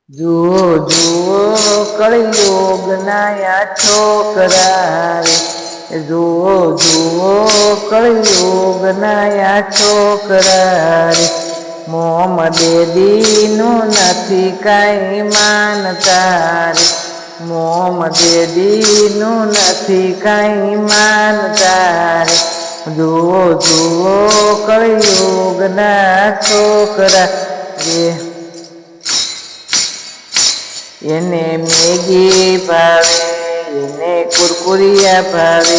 જુઓ જુઓ કળિયુગના આ છોકરા રે, જુઓ જુઓ કળિયુગના આ છોકરા રે, મોહમ્મદેદીનું નથી કાંઈ માનતા રે, મોહમ્મદેદીનું નથી કાંઈ માનતા રે, જુઓ જુઓ કળિયુગના છોકરા રે. એને મેગી ભાવે, એને કુરકુરિયા ભાવે,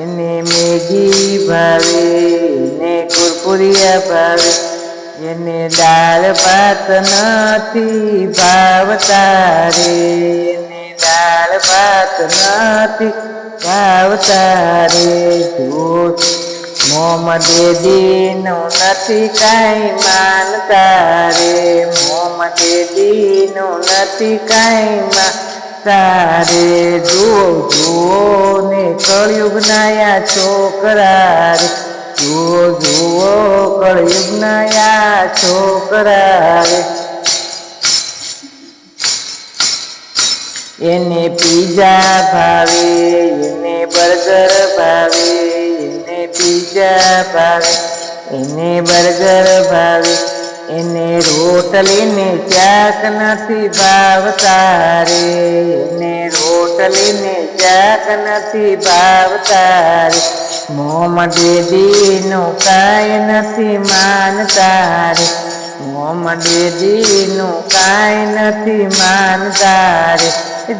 એને મેગી ભાવે, એને કુરકુરિયા ભાવે, એને દાળ ભાત નથી ભાવતા રે, એને દાળ ભાત નથી ભાવતા રે. મોહમ્મદેદીનું નથી કાંઈ માનતા રે, મોહમ્મદેદીનું નથી કાંઈ માનતા રે. જુઓ જુઓ ને કળિયુગના આ છોકરા રે, જુઓ જુઓ કળિયુગના આ છોકરા રે. એને પીઝા ભાવે, એને બર્ગર ભાવે, એને પીઝા ભાવે, એને બર્ગર ભાવે, એને રોટલીને શાક નથી ભાવતા રે, એને રોટલીને શાક નથી ભાવતા રે. મોહમ્મદેદીનું કાંઈ નથી માનતા રે, મોહમ્મદેદીનું કાંઈ નથી માનતા રે.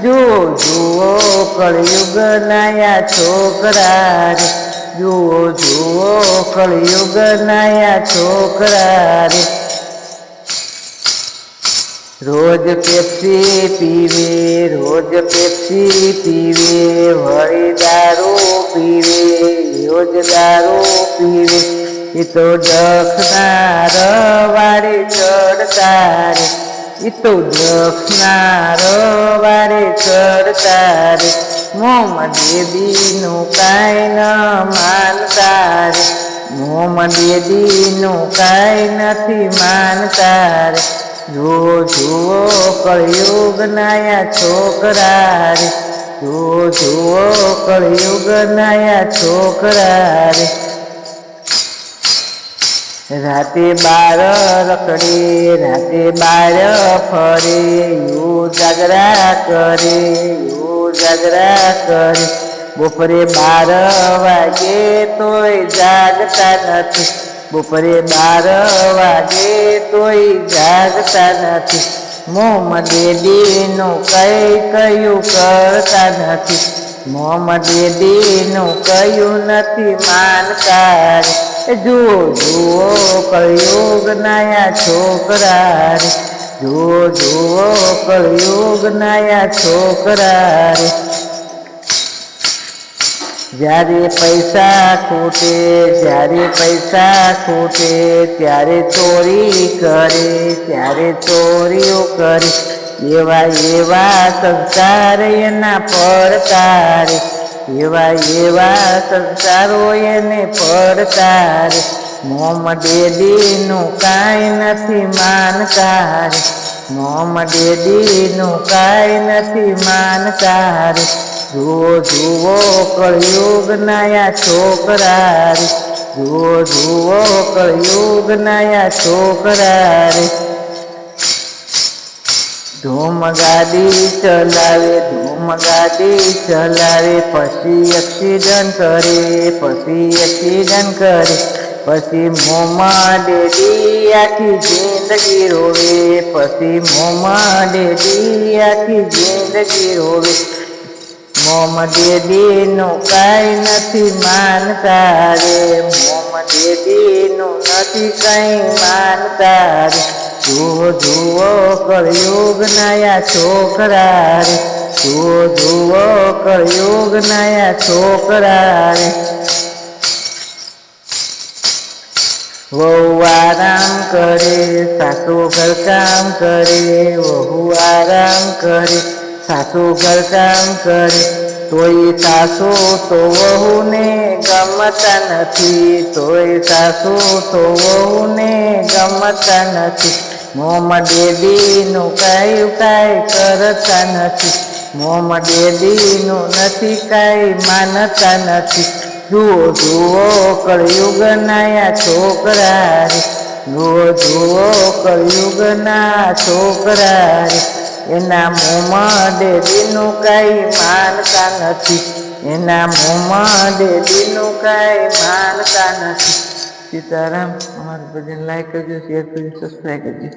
જુઓ જુઓ કળિયુગના આ છોકરા રે, જુઓ જુઓ કળિયુગના આ છોકરા રે. રોજ પેપ્સી પીવે, રોજ પેપ્સી પીવે, વળી દારૂ પીવે, રોજ દારૂ પીવે, એ તો ડખના રવાડે ચડતા રે, એ તો ડખના રવાડે ચડતા રે. મોહમ્મદેદીનું કાંઈ ન માનતા રે, મોહમ્મદેદીનું કાંઈ નથી માનતા રે. જુઓ જુઓ કળિયુગના આ છોકરા રે, જુઓ જુઓ કળિયુગના આ છોકરા રે. રાતે બાર રખડે, રાતે બાર ફરે, એવું જાગરા કરે, એવું જાગરા કરે, બપોરે 12 વાગે તોય જાગતા નથી, બપોરે 12 વાગે તોય જાગતા નથી. મોહમ્મદેદીનું કઈ કયું કરતા નથી, મોહમ્મદેદીનું કયું નથી માનતા રે. જુઓ જુઓ કળિયુગના આ છોકરા રે, જુઓ જુઓ કળિયુગના આ છોકરા રે. જ્યારે પૈસા ખૂટે, જ્યારે પૈસા ખૂટે, ત્યારે ચોરી કરે, ત્યારે ચોરીઓ કરે, એવા એવા સંસ્કાર એના પડતા રે, એવા એવા સંસ્કારો એને પડતા રે. મોહમ્મદેદીનું કાંઈ નથી માનતા રે, મોહમ્મદેદીનું કાંઈ નથી માનતા રે. જુઓ જુઓ કળિયુગના આ છોકરા રે, જુઓ જુઓ કળિયુગના આ છોકરા રે. ધૂમ ગાડી ચલાવે, ધૂમ ગાડી ચલાવે, પછી એક્સિડન્ટ કરે, પછી એક્સિડન્ટ કરે, પછી મોહમ્મદેદી આખી જિંદગી રોવે, પછી મોહમ્મદેદી આખી જિંદગી રોવે. મોહમ્મદેદીનું કાંઈ નથી માનતા રે, મોહમ્મદેદીનું નથી કાંઈ માનતા રે. જુઓ જુઓ કળિયુગના આ છોકરા રે, જુઓ જુઓ કળિયુગના આ છોકરા રે. વહુ આરામ કરે, સાસુ ઘરકામ કરે, વહુ આરામ કરે, સાસુ ઘરકામ કરે, તોય સાસુ તો વહુને ગમતા નથી, તોય સાસુ તો વહુને ગમતા નથી. મોહમ્મદ ડેડીનું કાંઈ કરતા નથી. મોહમ્મદ ડેડીનું નથી કાંઈ માનતા નથી. જુઓ જુઓ કળયુગના છોકરા રે, જુઓ જુઓ કળયુગના છોકરા રે, એના મોહમ્મદ ડેડીનું કાંઈ માનતા નથી. એના મોહમ્મદ ડેડીનું કાંઈ માનતા નથી. સીતારામ. અમારું ભજન લાઈક કરજો, શેર કરજો, સબસ્ક્રાઈબ કરજો.